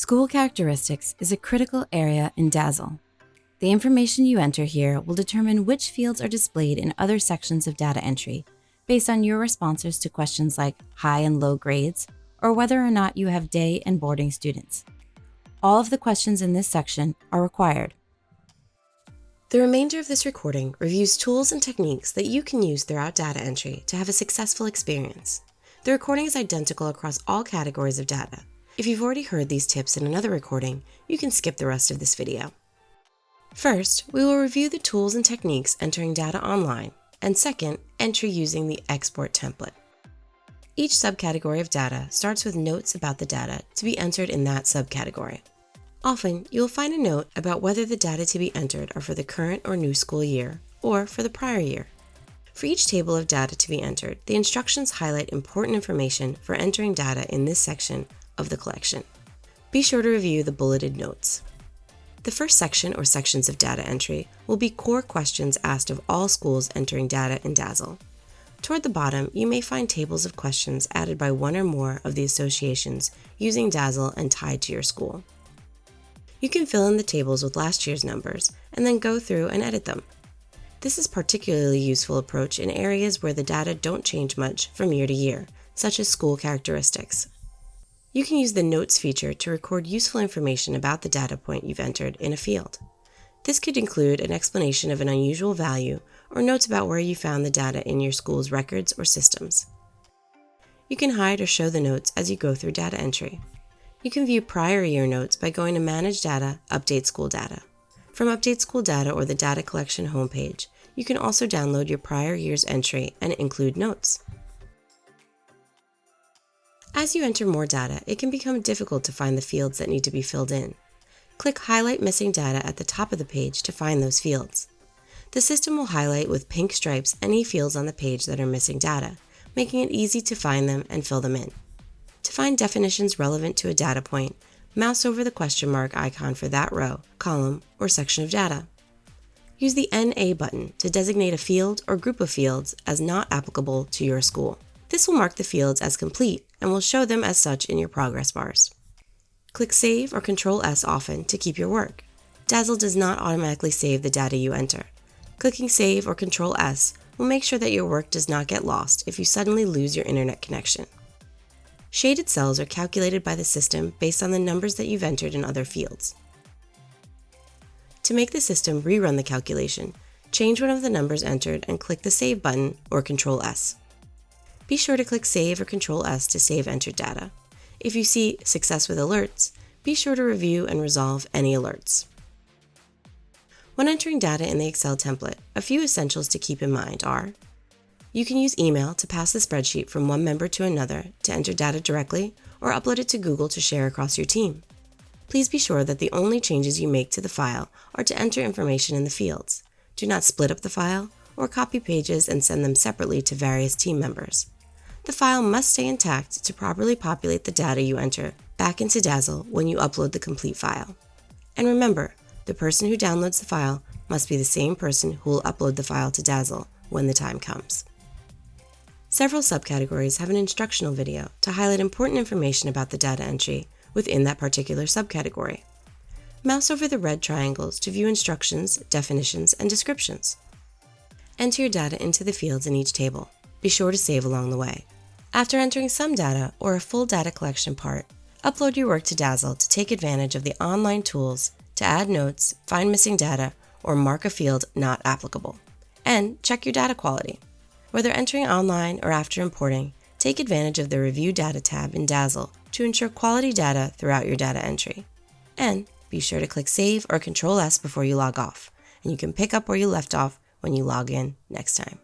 School characteristics is a critical area in DASL. The information you enter here will determine which fields are displayed in other sections of data entry based on your responses to questions like high and low grades or whether or not you have day and boarding students. All of the questions in this section are required. The remainder of this recording reviews tools and techniques that you can use throughout data entry to have a successful experience. The recording is identical across all categories of data. If you've already heard these tips in another recording, you can skip the rest of this video. First, we will review the tools and techniques entering data online, and second, entry using the export template. Each subcategory of data starts with notes about the data to be entered in that subcategory. Often, you will find a note about whether the data to be entered are for the current or new school year, or for the prior year. For each table of data to be entered, the instructions highlight important information for entering data in this section of the collection. Be sure to review the bulleted notes. The first section or sections of data entry will be core questions asked of all schools entering data in DASL. Toward the bottom, you may find tables of questions added by one or more of the associations using DASL and tied to your school. You can fill in the tables with last year's numbers and then go through and edit them. This is a particularly useful approach in areas where the data don't change much from year to year, such as school characteristics. You can use the Notes feature to record useful information about the data point you've entered in a field. This could include an explanation of an unusual value or notes about where you found the data in your school's records or systems. You can hide or show the notes as you go through data entry. You can view prior year notes by going to Manage Data, Update School Data. From Update School Data or the Data Collection homepage, you can also download your prior year's entry and include notes. As you enter more data, it can become difficult to find the fields that need to be filled in. Click Highlight Missing Data at the top of the page to find those fields. The system will highlight with pink stripes any fields on the page that are missing data, making it easy to find them and fill them in. To find definitions relevant to a data point, mouse over the question mark icon for that row, column, or section of data. Use the NA button to designate a field or group of fields as not applicable to your school. This will mark the fields as complete and will show them as such in your progress bars. Click Save or Ctrl+S often to keep your work. DASL does not automatically save the data you enter. Clicking Save or Ctrl+S will make sure that your work does not get lost if you suddenly lose your internet connection. Shaded cells are calculated by the system based on the numbers that you've entered in other fields. To make the system rerun the calculation, change one of the numbers entered and click the Save button or Ctrl+S. Be sure to click Save or Ctrl+S to save entered data. If you see Success with Alerts, be sure to review and resolve any alerts. When entering data in the Excel template, a few essentials to keep in mind are: you can use email to pass the spreadsheet from one member to another to enter data directly or upload it to Google to share across your team. Please be sure that the only changes you make to the file are to enter information in the fields. Do not split up the file or copy pages and send them separately to various team members. The file must stay intact to properly populate the data you enter back into DASL when you upload the complete file. And remember, the person who downloads the file must be the same person who will upload the file to DASL when the time comes. Several subcategories have an instructional video to highlight important information about the data entry within that particular subcategory. Mouse over the red triangles to view instructions, definitions, and descriptions. Enter your data into the fields in each table. Be sure to save along the way. After entering some data or a full data collection part, upload your work to DASL to take advantage of the online tools to add notes, find missing data, or mark a field not applicable. And check your data quality. Whether entering online or after importing, take advantage of the Review Data tab in DASL to ensure quality data throughout your data entry. And be sure to click Save or Ctrl+S before you log off, and you can pick up where you left off when you log in next time.